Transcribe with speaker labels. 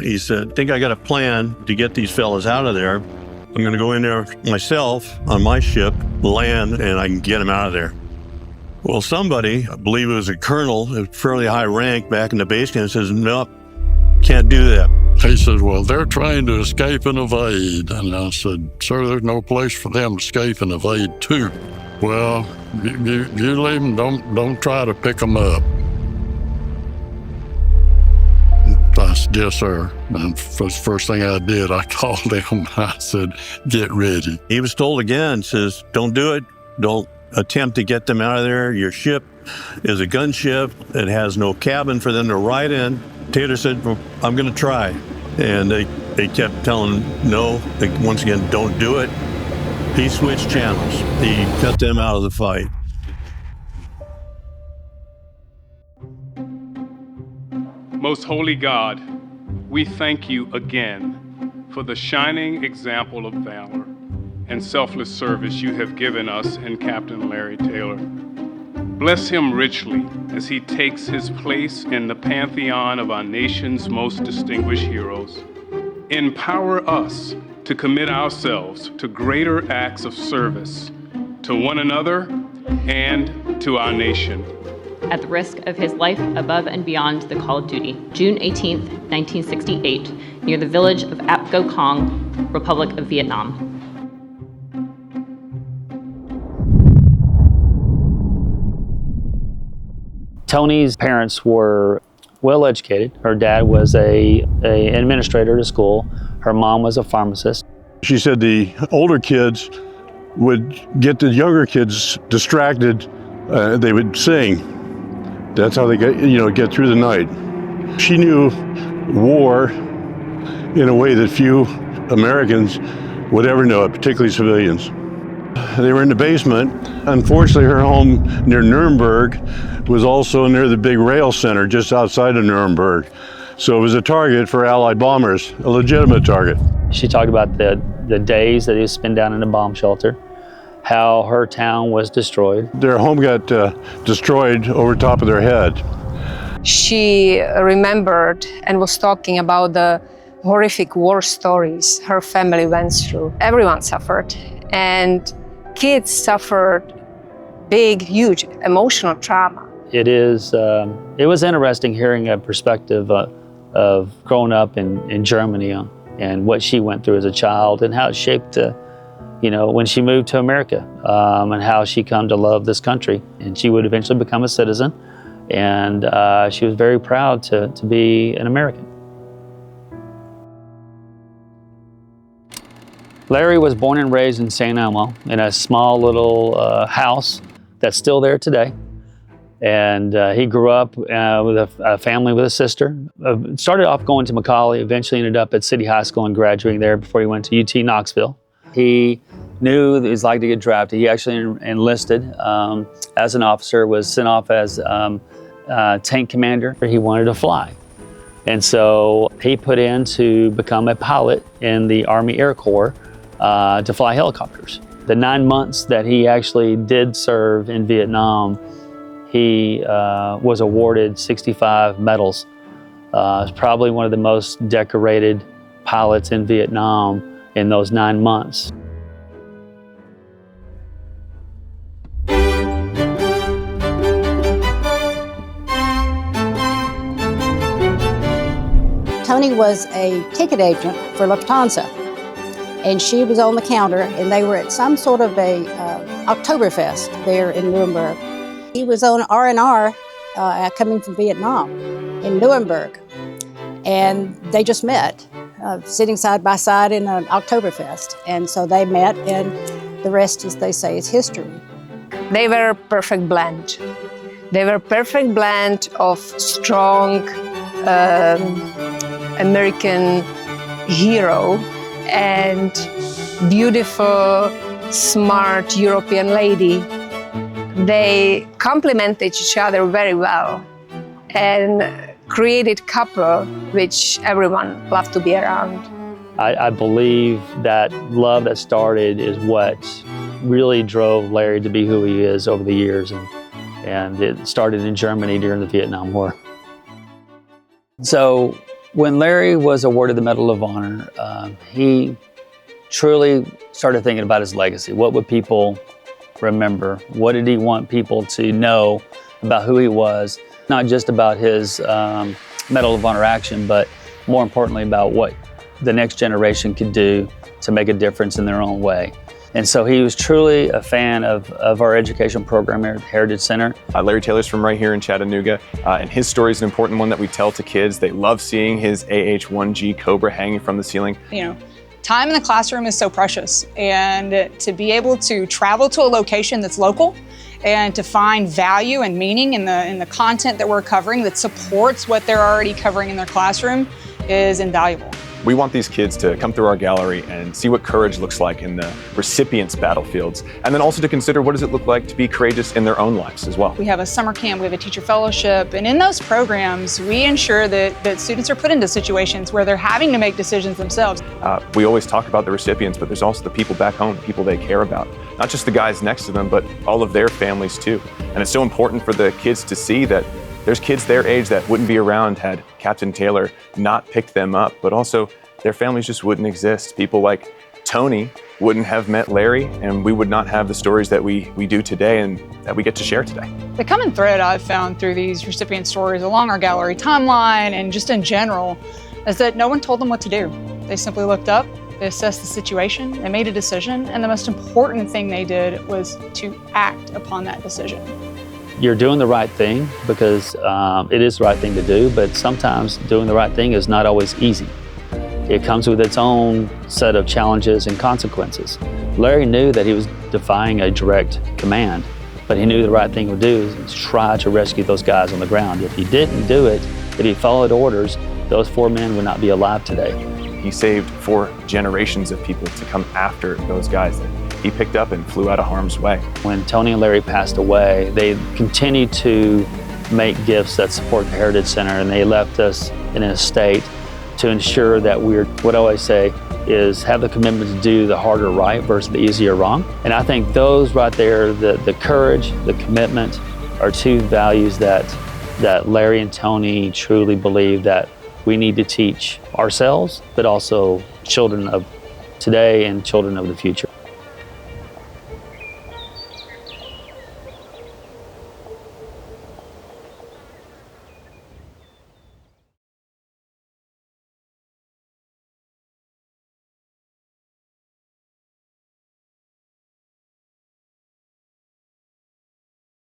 Speaker 1: He said, I think I got a plan to get these fellas out of there. I'm going to go in there myself on my ship, land, and I can get them out of there. Well, somebody, I believe it was a colonel, a fairly high rank back in the base camp, says, no, can't do that.
Speaker 2: He said, well, they're trying to escape and evade. And I said, sir, there's no place for them to escape and evade to. Well, you leave them, don't try to pick them up. I said, yes, sir. And the first thing I did, I called him. I said, get ready.
Speaker 1: He was told again, says, don't do it. Don't attempt to get them out of there. Your ship is a gunship. It has no cabin for them to ride in. Taylor said, well, I'm going to try. And they kept telling him, no, once again, don't do it. He switched channels. He cut them out of the fight.
Speaker 3: Most holy God, we thank you again for the shining example of valor and selfless service you have given us in Captain Larry Taylor. Bless him richly as he takes his place in the pantheon of our nation's most distinguished heroes. Empower us to commit ourselves to greater acts of service to one another and to our nation.
Speaker 4: At the risk of his life above and beyond the call of duty, June 18, 1968, near the village of Ap Go Kong, Republic of Vietnam.
Speaker 5: Toni's parents were well educated. Her dad was an administrator at a school. Her mom was a pharmacist.
Speaker 1: She said the older kids would get the younger kids distracted. They would sing. That's how they get through the night. She knew war in a way that few Americans would ever know it, particularly civilians. They were in the basement. Unfortunately, her home near Nuremberg was also near the big rail center just outside of Nuremberg. So it was a target for Allied bombers, a legitimate target.
Speaker 5: She talked about the days that they spent down in a bomb shelter, how her town was destroyed.
Speaker 1: Their home got destroyed over top of their head.
Speaker 6: She remembered and was talking about the horrific war stories her family went through. Everyone suffered, and kids suffered big, huge emotional trauma.
Speaker 5: It was interesting hearing a perspective of growing up in Germany and what she went through as a child and how it shaped when she moved to America, and how she come to love this country. And she would eventually become a citizen, and she was very proud to be an American. Larry was born and raised in St. Elmo in a small little house that's still there today. And he grew up with a family with a sister. Started off going to Macaulay, eventually ended up at City High School and graduating there before he went to UT Knoxville. He knew that he was like to get drafted. He actually enlisted as an officer, was sent off as tank commander. He wanted to fly. And so he put in to become a pilot in the Army Air Corps to fly helicopters. The 9 months that he actually did serve in Vietnam, he was awarded 65 medals. He's probably one of the most decorated pilots in Vietnam in those 9 months.
Speaker 7: Toni was a ticket agent for Lufthansa, and she was on the counter, and they were at some sort of a Oktoberfest there in Nuremberg. He was on R&R coming from Vietnam in Nuremberg, and they just met, sitting side by side in an Oktoberfest. And so they met, and the rest, as they say, is history.
Speaker 6: They were a perfect blend. They were a perfect blend of strong American hero and beautiful, smart European lady. They complemented each other very well and created a couple which everyone loved to be around.
Speaker 5: I believe that love that started is what really drove Larry to be who he is over the years, and it started in Germany during the Vietnam War. So When Larry was awarded the Medal of Honor, he truly started thinking about his legacy. What would people remember? What did he want people to know about who he was? Not just about his Medal of Honor action, but more importantly about what the next generation could do to make a difference in their own way. And so he was truly a fan of our education program here at the Heritage Center.
Speaker 8: Larry Taylor's from right here in Chattanooga, and his story is an important one that we tell to kids. They love seeing his AH-1G Cobra hanging from the ceiling.
Speaker 9: You know, time in the classroom is so precious, and to be able to travel to a location that's local and to find value and meaning in the content that we're covering that supports what they're already covering in their classroom is invaluable.
Speaker 8: We want these kids to come through our gallery and see what courage looks like in the recipients' battlefields, and then also to consider what does it look like to be courageous in their own lives as well.
Speaker 9: We have a summer camp, we have a teacher fellowship, and in those programs, we ensure that students are put into situations where they're having to make decisions themselves.
Speaker 8: We always talk about the recipients, but there's also the people back home, the people they care about. Not just the guys next to them, but all of their families too. And it's so important for the kids to see that there's kids their age that wouldn't be around had Captain Taylor not picked them up, but also their families just wouldn't exist. People like Toni wouldn't have met Larry, and we would not have the stories that we do today and that we get to share today.
Speaker 9: The common thread I've found through these recipient stories along our gallery timeline and just in general is that no one told them what to do. They simply looked up, they assessed the situation, they made a decision, and the most important thing they did was to act upon that decision.
Speaker 5: You're doing the right thing because it is the right thing to do, but sometimes doing the right thing is not always easy. It comes with its own set of challenges and consequences. Larry knew that he was defying a direct command, but he knew the right thing to do is try to rescue those guys on the ground. If he didn't do it, if he followed orders, those 4 men would not be alive today.
Speaker 8: He saved 4 generations of people to come after those guys that he picked up and flew out of harm's way. When
Speaker 5: Toni and Larry passed away, they continued to make gifts that support the Heritage Center, and they left us in an estate to ensure that what I always say is have the commitment to do the harder right versus the easier wrong. And I think those right there, the courage, the commitment, are 2 values that Larry and Toni truly believe that we need to teach ourselves, but also children of today and children of the future.